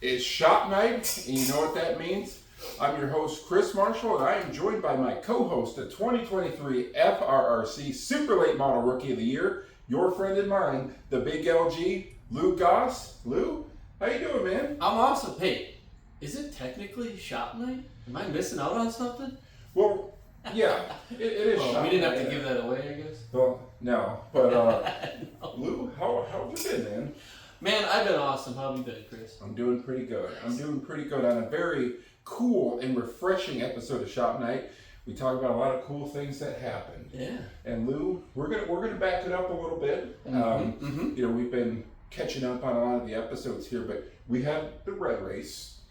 It's shop night, and you know what that means? I'm your host, Chris Marshall, and I am joined by my co-host, the 2023 FRRC Super Late Model Rookie of the Year, your friend and mine, the Big LG, Lou Goss. Lou, how you doing, man? I'm awesome. Hey, is it technically shop night? Am I missing out on something? Well, yeah, it is shop night. We didn't have to give that away, I guess. Well, no, but No. Lou, how you been, man? Man, I've been awesome. How have you been, Chris? I'm doing pretty good. I'm doing pretty good on a very cool and refreshing episode of Shop Night. We talk about a lot of cool things that happened. Yeah. And Lou, we're gonna back it up a little bit. You know, we've been catching up on a lot of the episodes here, but we had the red race,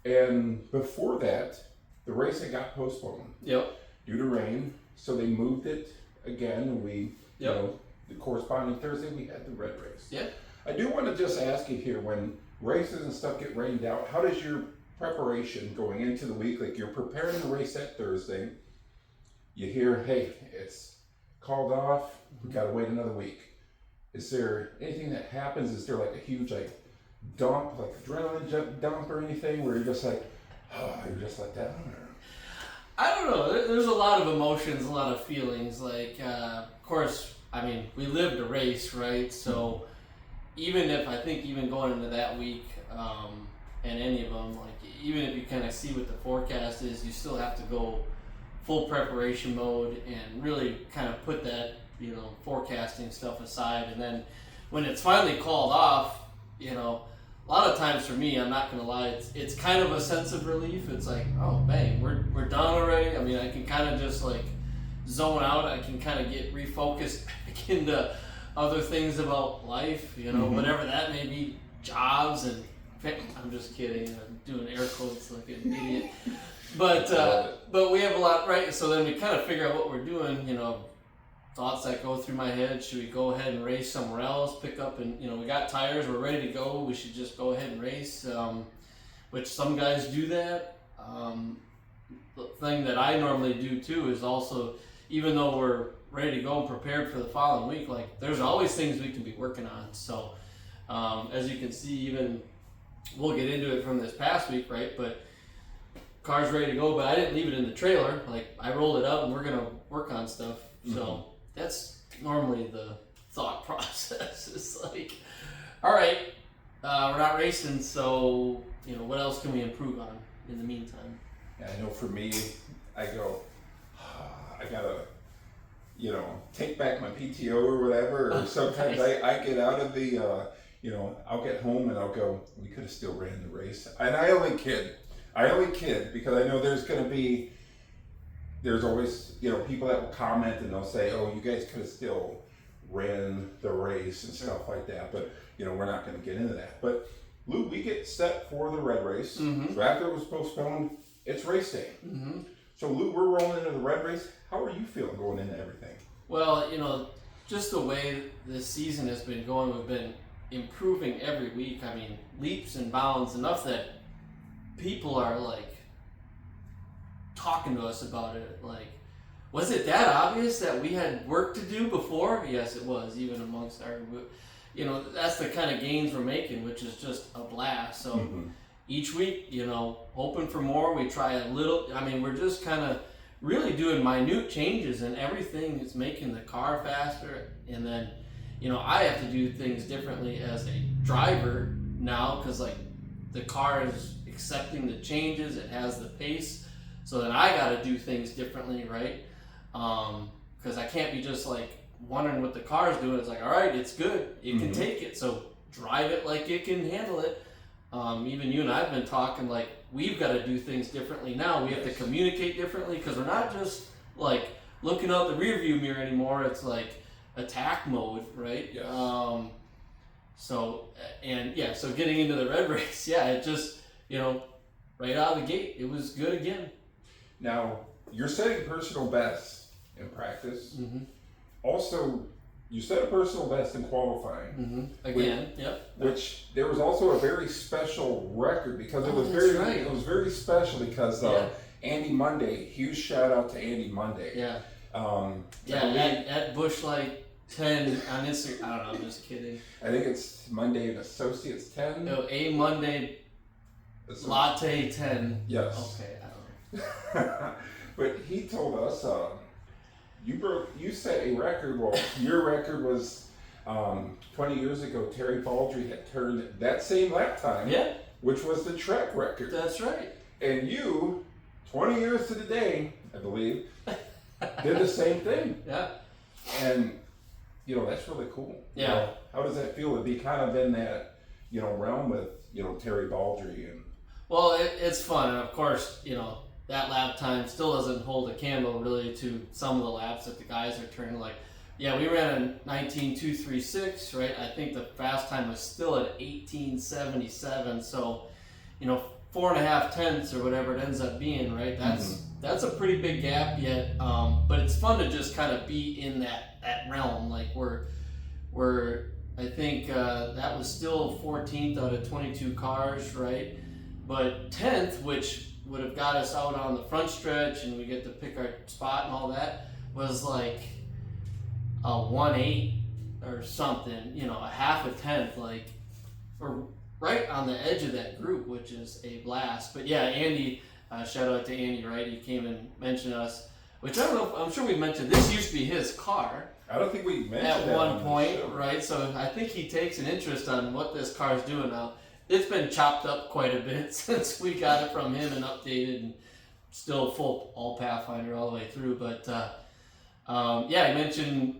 and before that, the race had got postponed. Yep. Due to rain, so they moved it again, and we, you Yep. know, the corresponding Thursday we had the red race. Yeah. I do want to just ask you here, when races and stuff get rained out, how does your preparation going into the week, like you're preparing the race that Thursday, you hear, hey, it's called off, we gotta wait another week. Is there anything that happens? Is there like a huge dump, like adrenaline dump or anything where you're just like, oh, you're just let down? Or? I don't know. There's a lot of emotions, a lot of feelings. Like, of course, I mean, we lived a race, right? So even going into that week, and any of them, like even if you kind of see what the forecast is, you still have to go full preparation mode and really kind of put that, forecasting stuff aside. And then when it's finally called off, a lot of times for me, I'm not gonna lie, it's kind of a sense of relief. It's like, oh bang, we're done already. I mean, I can kind of just like zone out. I can kind of get refocused back into other things about life, whatever that may be, jobs, and I'm just kidding. I'm doing air quotes like an idiot. But we have a lot, right? So then we kind of figure out what we're doing, thoughts that go through my head. Should we go ahead and race somewhere else, pick up and, we got tires, we're ready to go. We should just go ahead and race, which some guys do that. The thing that I normally do too is also, even though we're ready to go and prepared for the following week, like there's always things we can be working on. So as you can see, even we'll get into it from this past week, right? But car's ready to go, but I didn't leave it in the trailer. Like I rolled it up and we're gonna work on stuff. So that's normally the thought process. It's like, all right, we're not racing, so what else can we improve on in the meantime? Yeah, I know for me, I go, I gotta, take back my PTO or whatever, or sometimes I get out of the, I'll get home and I'll go, we could have still ran the race. And I only kid because I know there's always, people that will comment and they'll say, oh, you guys could have still ran the race and stuff like that. But, we're not going to get into that. But Lou, we get set for the red race. So after it was postponed, it's race day. So Lou, we're rolling into the red race. How are you feeling going into everything? Well, just the way this season has been going, we've been improving every week. I mean, leaps and bounds, enough that people are like talking to us about it. Like, was it that obvious that we had work to do before? Yes, it was, even amongst our, that's the kind of gains we're making, which is just a blast. So each week, hoping for more, we try a little. I mean, we're just kind of really doing minute changes, and everything is making the car faster. And then, I have to do things differently as a driver now, because like the car is accepting the changes, it has the pace, so then I got to do things differently, right? Because I can't be just like wondering what the car is doing. It's like, all right, it's good, it can take it, so drive it like it can handle it. Even you and I have been talking, like we've got to do things differently now. We have to communicate differently, because we're not just like looking out the rear view mirror anymore. It's like attack mode, right? Yes. So getting into the red race, it just, right out of the gate, it was good again. Now, you're setting personal bests in practice. Also, you set a personal best in qualifying. Again, Which there was also a very special record, because it was very special because Andy Monday, huge shout out to Andy Monday. At Bushlight 10 on Instagram. I don't know, I'm just kidding. I think it's Monday and Associates 10. No, A Monday Latte 10. Yes. Okay, I don't know. But he told us you set a record. Well, your record was 20 years ago. Terry Baldry had turned that same lap time, Yeah, which was the Trek record. that's right. And you, 20 years to the day, I believe, did the same thing. Yeah. And that's really cool. Yeah. How does that feel to be kind of in that realm with Terry Baldry and? Well, it's fun, and of course, that lap time still doesn't hold a candle really to some of the laps that the guys are turning. Like, yeah, we ran a 19.236, right? I think the fast time was still at 18.77. So, 4.5 tenths or whatever it ends up being, right? That's a pretty big gap yet. But it's fun to just kind of be in that realm. Like we're I think that was still 14th out of 22 cars, right? But 10th, which would have got us out on the front stretch and we get to pick our spot and all that, was like a 1.8 or something, a half a tenth, like we're right on the edge of that group, which is a blast. But yeah, Andy, shout out to Andy, right? He came and mentioned us, which I don't know, I'm sure we mentioned, this used to be his car. I don't think we mentioned at that one point, right? So I think he takes an interest on what this car's doing now. It's been chopped up quite a bit since we got it from him and updated, and still full all Pathfinder all the way through. But yeah, he mentioned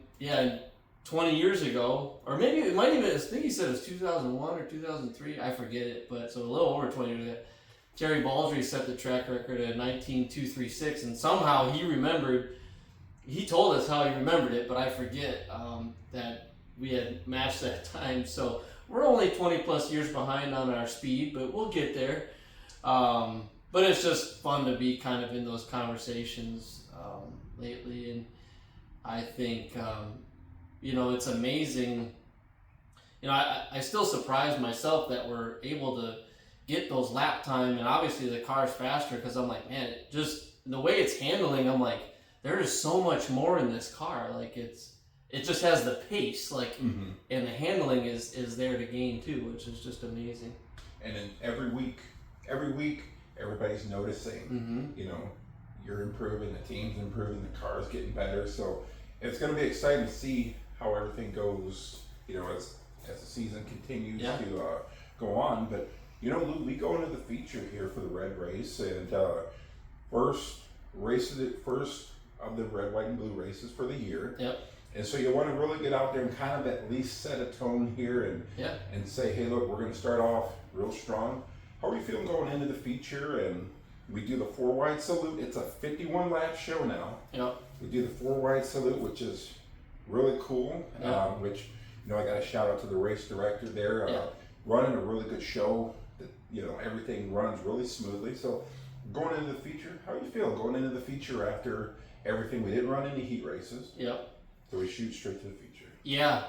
20 years ago, or maybe it might even, I think he said it was 2001 or 2003. I forget it, but so a little over 20 years ago. Terry Baldry set the track record at 19.236, and somehow he remembered. He told us how he remembered it, but I forget that we had matched that time. So we're only 20 plus years behind on our speed, but we'll get there. But it's just fun to be kind of in those conversations lately, and I think it's amazing. I still surprise myself that we're able to get those lap time, and obviously the car's faster because I'm like, man, it just the way it's handling, I'm like, there is so much more in this car. Like it just has the pace, like, and the handling is there to gain too, which is just amazing. And then every week, everybody's noticing. You're improving, the team's improving, the car's getting better. So it's going to be exciting to see how everything goes. As the season continues to go on. But Lou, we go into the feature here for the red race, and first of the red, white, and blue races for the year. Yep. And so you want to really get out there and kind of at least set a tone here and say, hey, look, we're going to start off real strong. How are you feeling going into the feature? And we do the 4 wide salute. It's a 51 lap show now. Yep. We do the 4 wide salute, which is really cool. Yep. Which I got a shout out to the race director there, running a really good show. That everything runs really smoothly. So going into the feature, how are you feeling going into the feature after everything? We didn't run any heat races. Yep. So we shoot straight to the feature. Yeah.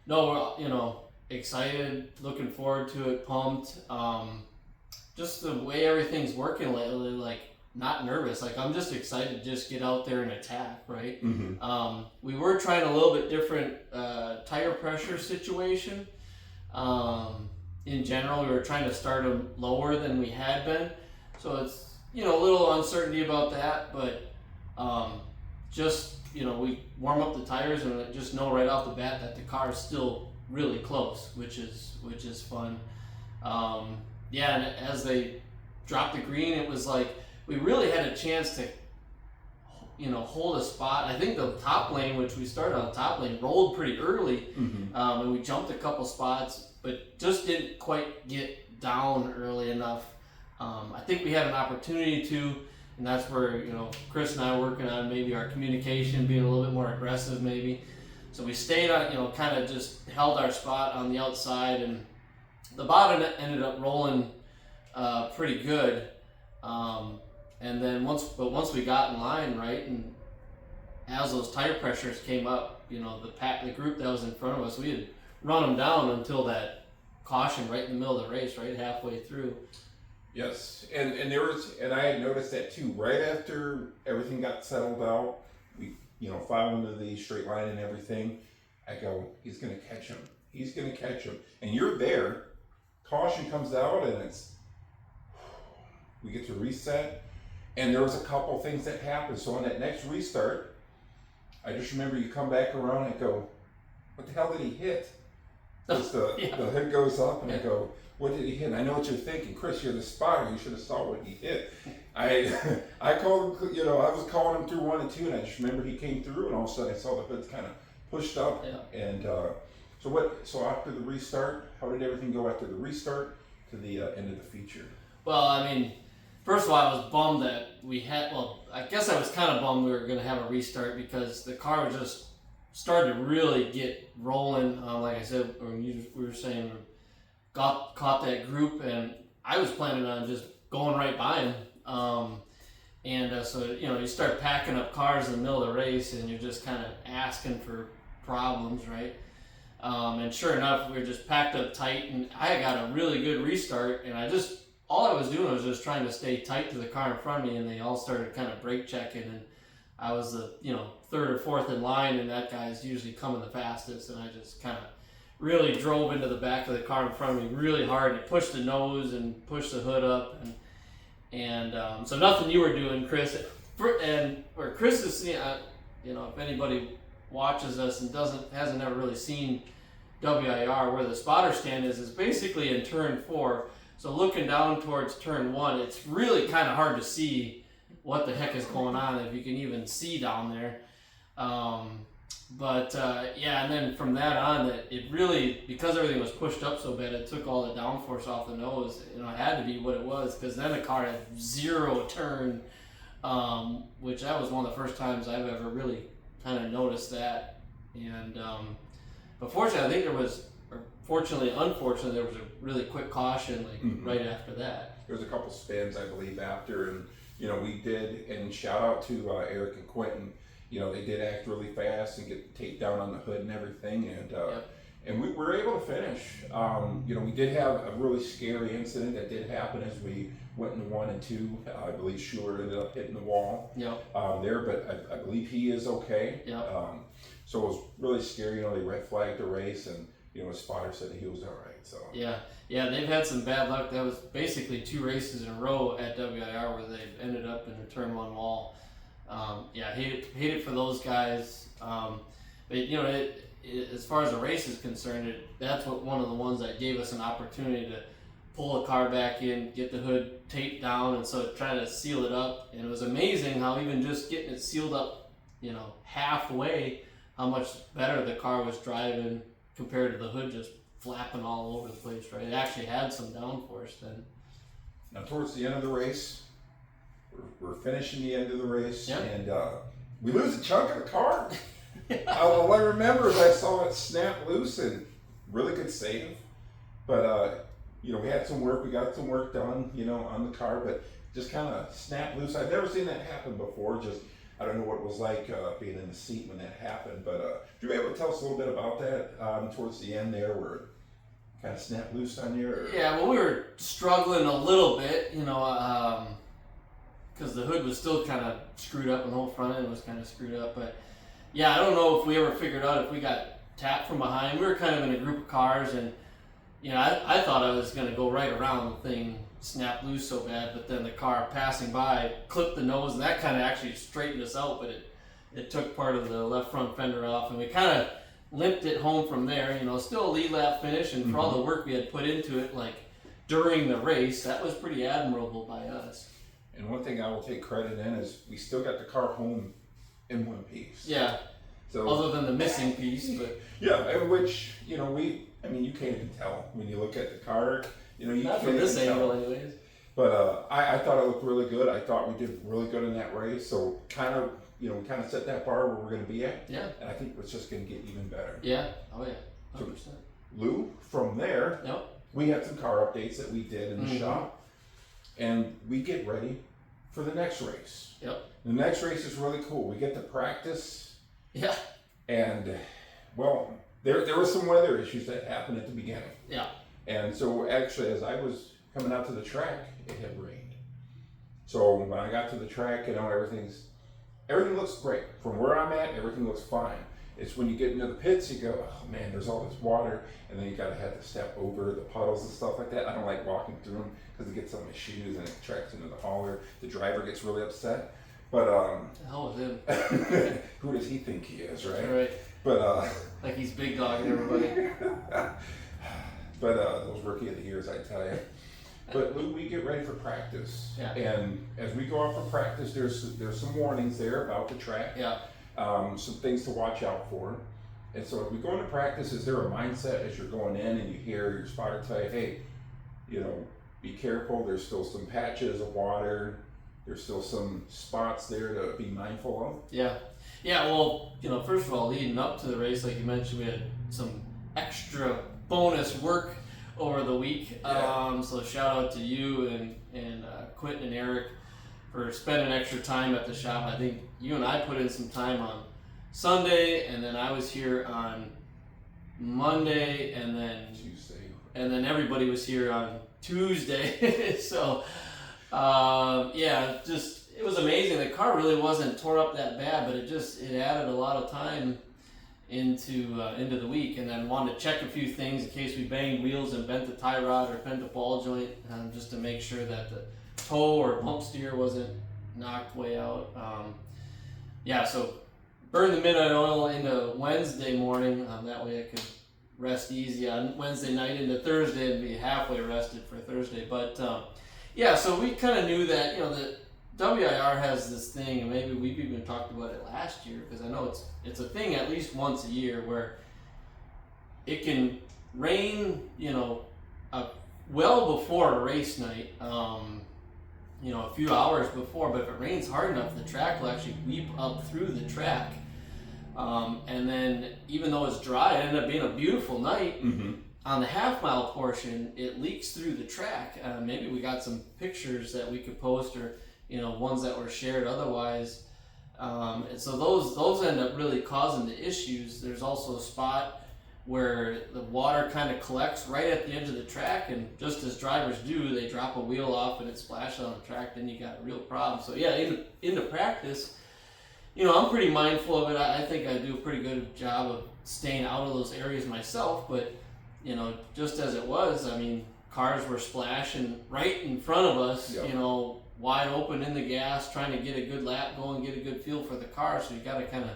No, we're, excited, looking forward to it, pumped. Just the way everything's working lately, like, not nervous. Like, I'm just excited to just get out there and attack, right? We were trying a little bit different tire pressure situation. In general, we were trying to start them lower than we had been. So it's, a little uncertainty about that, but just, we warm up the tires and just know right off the bat that the car is still really close, which is fun. And as they dropped the green, it was like we really had a chance to, hold a spot. I think the top lane, which we started on the top lane, rolled pretty early, and we jumped a couple spots, but just didn't quite get down early enough. I think we had an opportunity to. And that's where, Chris and I are working on maybe our communication, being a little bit more aggressive maybe. So we stayed on, kind of just held our spot on the outside, and the bottom ended up rolling pretty good. And then once we got in line, right, and as those tire pressures came up, the group that was in front of us, we had run them down until that caution right in the middle of the race, right halfway through. Yes, and I had noticed that too. Right after everything got settled out, we filed into the straight line and everything. I go, he's gonna catch him, and you're there. Caution comes out, and it's we get to reset, and there was a couple things that happened. So on that next restart, I just remember you come back around and go, what the hell did he hit? Because Yeah. the hood goes up, and I go, what did he hit? And I know what you're thinking, Chris, you're the spotter, you should have saw what he hit. I called, I was calling him through 1 and 2, and I just remember he came through, and all of a sudden I saw the hood kind of pushed up. Yeah. And so after the restart, how did everything go after the restart to the end of the feature? Well, I mean, first of all, I was bummed that I guess I was kind of bummed we were going to have a restart because the car was just started to really get rolling. Like I said, we were saying, caught that group, and I was planning on just going right by him. So you start packing up cars in the middle of the race, and you're just kind of asking for problems, right? And sure enough, we were just packed up tight, and I got a really good restart, and all I was doing was just trying to stay tight to the car in front of me, and they all started kind of brake checking, and I was the third or fourth in line, and that guy's usually coming the fastest, and I just kind of really drove into the back of the car in front of me really hard, and pushed the nose and pushed the hood up, and so nothing you were doing, Chris, or Chris is, if anybody watches us and hasn't ever really seen WIR, where the spotter stand is basically in turn 4. So looking down towards turn 1, it's really kind of hard to see what the heck is going on, if you can even see down there. And then from that on, it really, because everything was pushed up so bad, it took all the downforce off the nose. It had to be what it was, because then the car had 0 turn, which that was one of the first times I've ever really kind of noticed that. And but fortunately, I think there was, or fortunately, unfortunately, there was a really quick caution right after that. There was a couple spins, I believe, after, and we did, and shout out to Eric and Quentin. They did act really fast and get taped down on the hood and everything, and we were able to finish. We did have a really scary incident that did happen as we went into 1 and 2. I believe Schuler ended up hitting the wall there, but I believe he is okay. So it was really scary. They red flagged the race, and his spotter said that he was all right. So yeah, they've had some bad luck. That was basically 2 races in a row at WIR where they've ended up in the turn 1 wall. Hate it for those guys. But as far as the race is concerned, that's one of the ones that gave us an opportunity to pull the car back in, get the hood taped down, and so try to seal it up. And it was amazing how even just getting it sealed up, halfway, how much better the car was driving compared to the hood just flapping all over the place, right? It actually had some downforce then. Now towards the end of the race, we're finishing the end of the race, and we lose a chunk of the car. All I remember is I saw it snap loose, and really good save. But we had some work. We got some work done, on the car, but just kind of snapped loose. I've never seen that happen before. Just I don't know what it was like being in the seat when that happened. But would you be able to tell us a little bit about that towards the end there, where it kind of snapped loose on you? Or? Yeah, well, we were struggling a little bit, because the hood was still kind of screwed up and the whole front end was kind of screwed up. But yeah, I don't know if we ever figured out if we got tapped from behind. We were kind of in a group of cars, and I thought I was going to go right around the thing, snapped loose so bad, but then the car passing by clipped the nose, and that kind of actually straightened us out, but it took part of the left front fender off, and we kind of limped it home from there. Still a lead lap finish, and for all the work we had put into it, during the race, that was pretty admirable by us. And one thing I will take credit in is we still got the car home in one piece. Yeah. So other than the missing piece, but which you can't even tell when you look at the car. You not can't from this even angle, tell. anyways. But I thought it looked really good. I thought we did really good in that race. So kind of we set that bar where we're going to be at. Yeah. And I think it's just going to get even better. Yeah. Oh yeah. 100%. So, Lou, from there, we had some car updates that we did in the shop. And we get ready for the next race. Yep. The next race is really cool. We get to practice. Yeah. And, well, there were some weather issues that happened at the beginning. Yeah. And so actually, as I was coming out to the track, it had rained. So when I got to the track, everything looks great. From where I'm at, everything looks fine. It's when you get into the pits, you go, oh man, there's all this water, and then you gotta have to step over the puddles and stuff like that. I don't like walking through them because it gets on my shoes and it tracks into the hauler. The driver gets really upset. But The hell with him. who does he think he is, right? Right. But Like he's big dogging everybody. but those rookie of the years, I tell you. But Lou, we get ready for practice, Yeah. and as we go out for practice, there's some warnings there about the track. Yeah. Some things to watch out for. And so, if we go into practice, is there a mindset as you're going in and you hear your spotter tell you, hey, you know, be careful. There's still some patches of water. There's still some spots there to be mindful of. Yeah. Yeah, well, you know, first of all, leading up to the race, like you mentioned, we had some extra bonus work over the week. Yeah. So shout out to you and Quentin and Eric for spending extra time at the shop. I think you and I put in some time on Sunday, and then I was here on Monday, and then Tuesday. and then everybody was here on Tuesday. So yeah, just it was amazing. The car really wasn't tore up that bad, but it added a lot of time into the week. And then wanted to check a few things in case we banged wheels and bent the tie rod or bent the ball joint, just to make sure that the toe or pump steer wasn't knocked way out. Yeah, so burn the midnight oil into Wednesday morning. That way I could rest easy on Wednesday night into Thursday and be halfway rested for Thursday. But yeah, so we kind of knew that, you know, that WIR has this thing, and maybe we've even talked about it last year, because I know it's a thing at least once a year where it can rain, you know, well before a race night, you know, a few hours before, but if it rains hard enough, the track will actually weep up through the track. And then even though it's dry, it ended up being a beautiful night. Mm-hmm. On the half-mile portion, it leaks through the track. Maybe we got some pictures that we could post, or, you know, ones that were shared otherwise. And so those end up really causing the issues. There's also a spot where the water kind of collects right at the edge of the track, and just as drivers do, they drop a wheel off and it splashes on the track, then you got a real problem. So yeah, into practice, you know, I'm pretty mindful of it. I think I do a pretty good job of staying out of those areas myself, but, you know, just as it was, I mean, cars were splashing right in front of us, Yep. you know, wide open in the gas, trying to get a good lap going, get a good feel for the car, so you got to kind of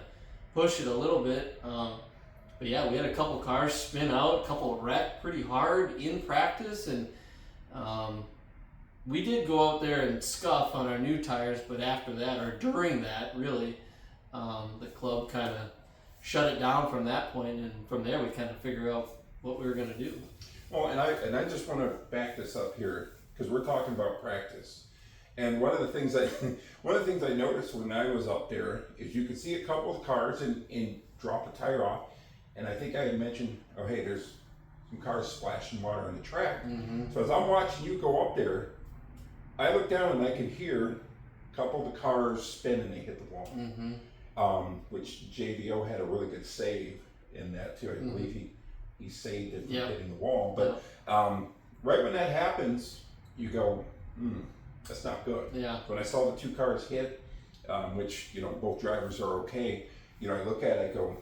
push it a little bit. But yeah, we had a couple cars spin out, a couple wreck pretty hard in practice, and we did go out there and scuff on our new tires, but after that, or during that, really, the club kind of shut it down from that point, and from there we kind of figured out what we were going to do. Well, and I just want to back this up here, because we're talking about practice. And one of the things I noticed when I was up there is you could see a couple of cars and drop a tire off. And I think I had mentioned, oh hey, there's some cars splashing water on the track. Mm-hmm. So as I'm watching you go up there, I look down and I can hear a couple of the cars spin and they hit the wall. Mm-hmm. Which JVO had a really good save in that too. I believe he saved it from Yep. hitting the wall. But right when that happens, you go, that's not good. Yeah. When I saw the two cars hit, which, you know, both drivers are okay, you know, I look at it, I go,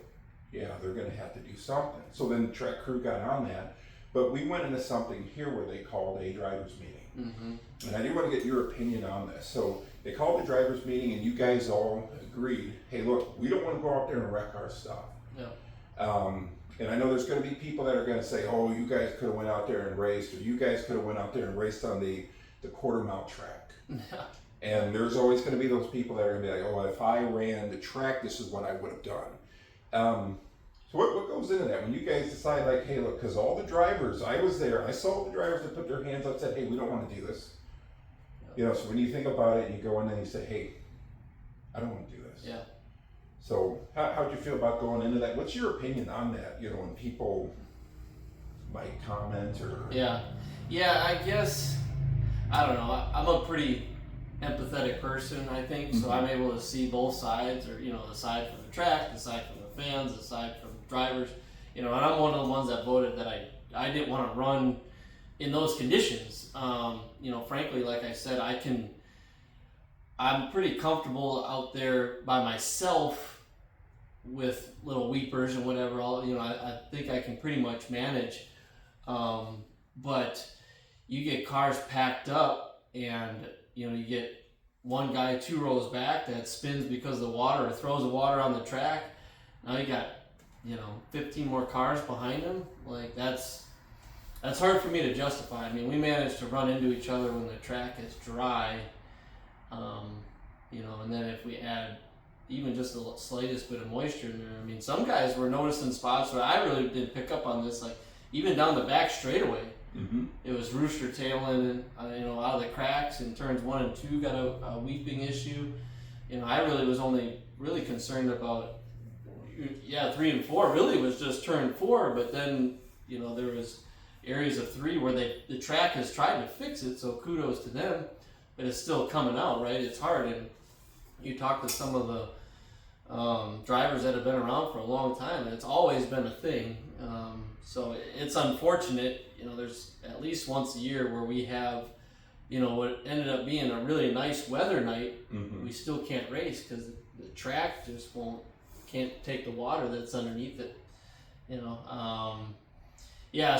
yeah, they're going to have to do something. So then the track crew got on that, but we went into something here where they called a driver's meeting. Mm-hmm. And I do want to get your opinion on this. So they called the driver's meeting and you guys all agreed, hey, look, we don't want to go out there and wreck our stuff. Yeah. And I know there's going to be people that are going to say, oh, you guys could have went out there and raced, or you guys could have went out there and raced on the quarter mile track. And there's always going to be those people that are going to be like, oh, if I ran the track, this is what I would have done. So what goes into that when you guys decide, like, hey, look, because all the drivers, I was there, I saw the drivers that put their hands up and said, hey, we don't want to do this. You know, so when you think about it and you go in and you say, hey, I don't want to do this. Yeah. So how'd you feel about going into that? What's your opinion on that? You know, when people might comment or... Yeah, I guess, I don't know, I'm a pretty empathetic person, I think, so I'm able to see both sides, or, you know, the side from the track, the side from the fans, the side from drivers, you know, and I'm one of the ones that voted that I didn't want to run in those conditions. You know, frankly, like I said, I'm pretty comfortable out there by myself with little weepers and whatever, I think I can pretty much manage. But you get cars packed up, and you get one guy 2 rows back that spins because of the water or throws the water on the track. Now you got 15 more cars behind him. Like that's hard for me to justify. I mean, we managed to run into each other when the track is dry, and then if we add even just the slightest bit of moisture in there, I mean, some guys were noticing spots where I really didn't pick up on this, like even down the back straightaway. Mm-hmm. It was rooster tailing, out of the cracks, and turns 1 and 2 got a weeping issue. I really was only really concerned about 3 and 4 really was just turn 4, but then there was areas of 3 where the track has tried to fix it, so kudos to them, but it's still coming out, right? It's hard, and you talk to some of the drivers that have been around for a long time, and it's always been a thing. So it's unfortunate. There's at least once a year where we have, what ended up being a really nice weather night. Mm-hmm. We still can't race because the track just can't take the water that's underneath it.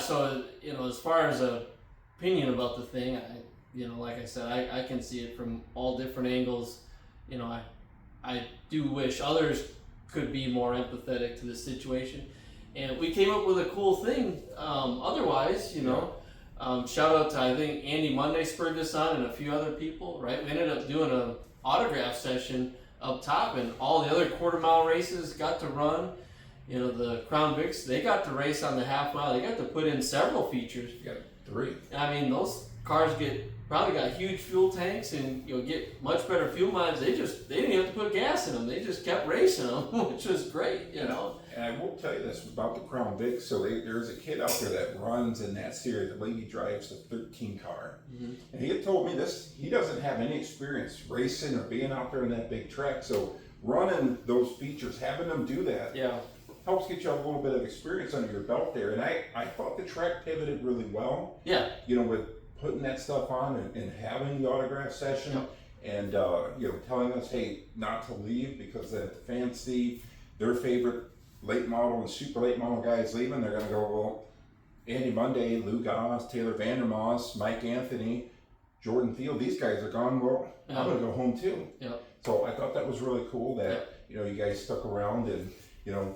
So as far as a opinion about the thing, like I said, I can see it from all different angles. I do wish others could be more empathetic to the situation. And we came up with a cool thing. Otherwise, shout out to, I think Andy Monday spurred this on, and a few other people, right? We ended up doing an autograph session up top, and all the other quarter-mile races got to run. The Crown Vics, they got to race on the half mile. They got to put in several features. You got 3. I mean, those cars probably got huge fuel tanks and get much better fuel mileage. They didn't even have to put gas in them. They just kept racing them, which was great, And I will tell you this about the Crown Vic. So there's a kid out there that runs in that series. I believe he drives the 13 car. Mm-hmm. And he had told me this, he doesn't have any experience racing or being out there in that big track. So running those features, having them do that, helps get you a little bit of experience under your belt there. And I thought the track pivoted really well. Yeah. With putting that stuff on and having the autograph session, and telling us, hey, not to leave, because then if the fans see their favorite late model and super late model guys leaving, they're going to go, well, Andy Monday, Lou Goss, Taylor Vandermoss, Mike Anthony, Jordan Field, these guys are gone. Well, I'm going to go home too. Yep. So I thought that was really cool that you guys stuck around and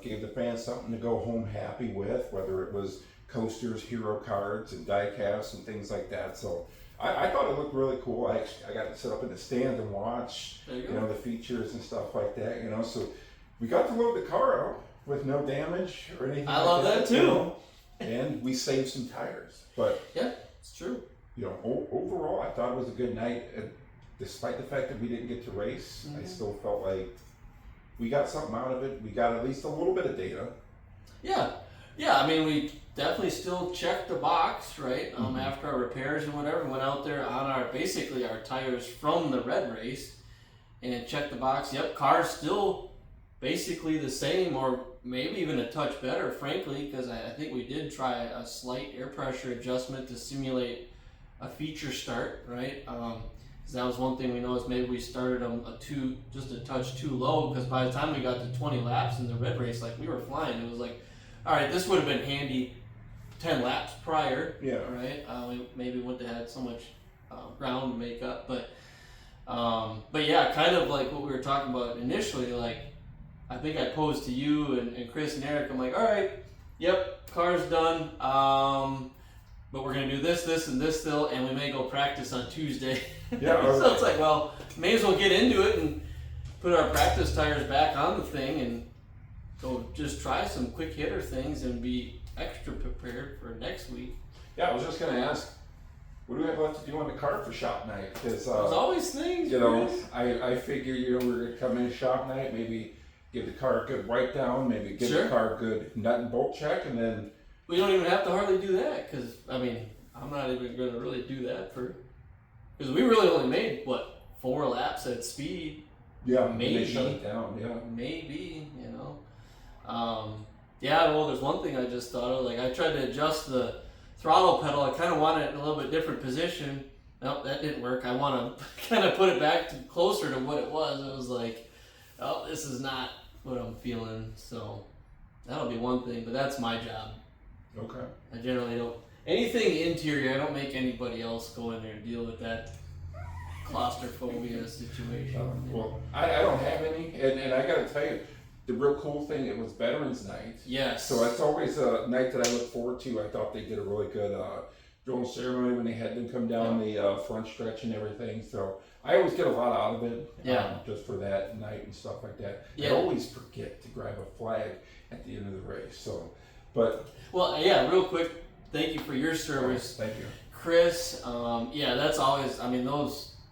gave the fans something to go home happy with, whether it was coasters, hero cards, and die casts and things like that. So I thought it looked really cool. I got to sit up in the stand and watch the features and stuff like that. So we got to load the car out with no damage or anything. I love that too. And we saved some tires. But yeah, it's true. Overall, I thought it was a good night. Despite the fact that we didn't get to race, I still felt like we got something out of it. We got at least a little bit of data. Yeah. I mean, we definitely still checked the box, right? After our repairs and whatever, went out there on our tires from the red race and checked the box. Yep, car's still basically the same, or maybe even a touch better, frankly, because I think we did try a slight air pressure adjustment to simulate a feature start, right? Because that was one thing we noticed. Maybe we started them just a touch too low, because by the time we got to 20 laps in the red race, like we were flying. It was like, all right, this would have been handy 10 laps prior, right? We maybe wouldn't have had so much ground to make up, but yeah, kind of like what we were talking about initially. Like, I think I posed to you and Chris and Eric. I'm like, all right, yep, car's done, but we're gonna do this, and this still, and we may go practice on Tuesday. Yeah. So it's like, well, may as well get into it and put our practice tires back on the thing and go just try some quick hitter things and be extra prepared for next week. Yeah, I was just going to ask, what do we have left to do on the car for shop night? Because there's always things. I figure we're going to come in shop night, maybe give the car a good wipe down, maybe give the car a good nut and bolt check, and then we don't even have to hardly do that, because I'm not even going to really do that because we really only made 4 laps at speed. Yeah, maybe they shut it down. Yeah, maybe well, there's one thing I just thought of. Like, I tried to adjust the throttle pedal. I kind of wanted it in a little bit different position. Nope, that didn't work. I want to kind of put it back closer to what it was. It was like, oh, this is not what I'm feeling. So that'll be one thing, but that's my job. Okay. I generally don't anything interior. I don't make anybody else go in there and deal with that claustrophobia situation. Well, I don't have any, and I gotta tell you, the real cool thing, it was Veterans Night. Yes. So it's always a night that I look forward to. I thought they did a really good drone ceremony when they had them come down the front stretch and everything. So I always get a lot out of it, just for that night and stuff like that. Yeah. I always forget to grab a flag at the end of the race. So, but well, yeah, real quick, thank you for your service, thank you, Chris. That's always. I mean,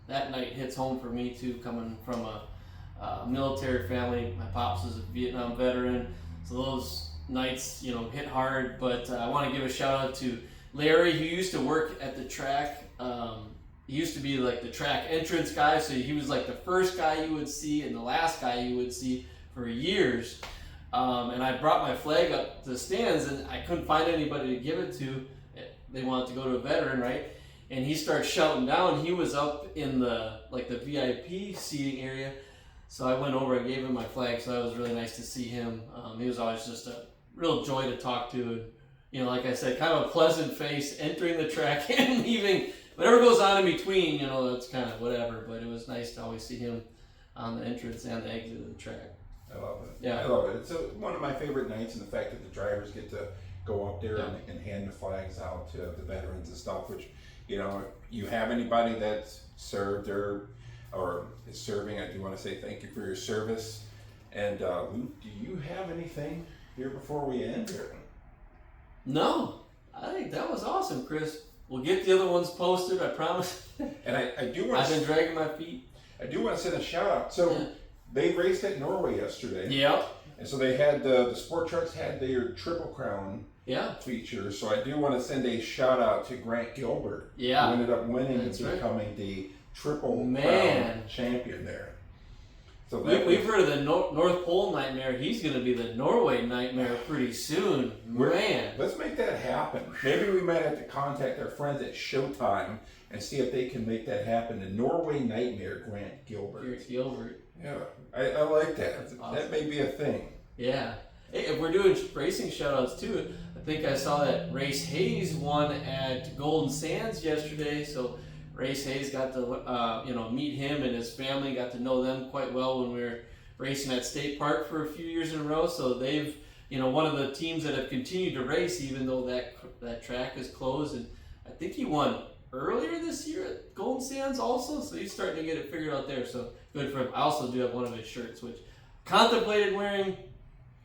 that night hits home for me too, coming from a military family. My pops was a Vietnam veteran, so those nights, hit hard. But I want to give a shout out to Larry, who used to work at the track. He used to be like the track entrance guy, so he was like the first guy you would see and the last guy you would see for years. And I brought my flag up to the stands, and I couldn't find anybody to give it to. They wanted to go to a veteran, right? And he starts shouting down. He was up in the VIP seating area. So I went over and gave him my flag. So that was really nice to see him. He was always just a real joy to talk to. And, like I said, kind of a pleasant face entering the track and leaving. Whatever goes on in between, that's kind of whatever. But it was nice to always see him on the entrance and the exit of the track. I love it. Yeah. I love it. It's one of my favorite nights, and the fact that the drivers get to go up there and hand the flags out to the veterans and stuff, which, you have anybody that's served or is serving, I do want to say thank you for your service. And Luke, do you have anything here before we end? No, I think that was awesome, Chris. We'll get the other ones posted, I promise. And I do want I've been dragging my feet. I do want to send a shout out. So they raced at Norway yesterday. Yeah. And so they had the sport trucks had their Triple Crown feature. So I do want to send a shout out to Grant Gilbert. Yeah. Who ended up winning and becoming the Triple Crown champion there. So we've heard of the North Pole Nightmare. He's going to be the Norway Nightmare pretty soon. Man. Let's make that happen. Maybe we might have to contact our friends at Showtime and see if they can make that happen. The Norway Nightmare, Grant Gilbert. Yeah, I like that. That's awesome. That may be a thing. Yeah. Hey, if we're doing racing shoutouts too, I think I saw that Race Hayes won at Golden Sands yesterday. So Race Hayes got to meet him and his family, got to know them quite well when we were racing at State Park for a few years in a row. So they've, one of the teams that have continued to race even though that track is closed. And I think he won earlier this year at Golden Sands also. So he's starting to get it figured out there. So good for him. I also do have one of his shirts, which contemplated wearing,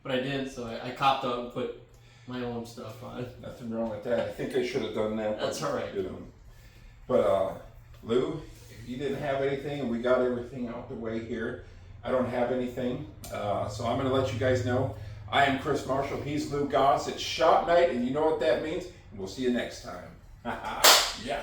but I didn't. So I copped out and put my own stuff on. Nothing wrong with that. I think I should have done that. That's all right. But Lou, if you didn't have anything and we got everything out the way here, I don't have anything. So I'm going to let you guys know. I am Chris Marshall. He's Lou Goss. It's shop night, and you know what that means. And we'll see you next time. Yeah.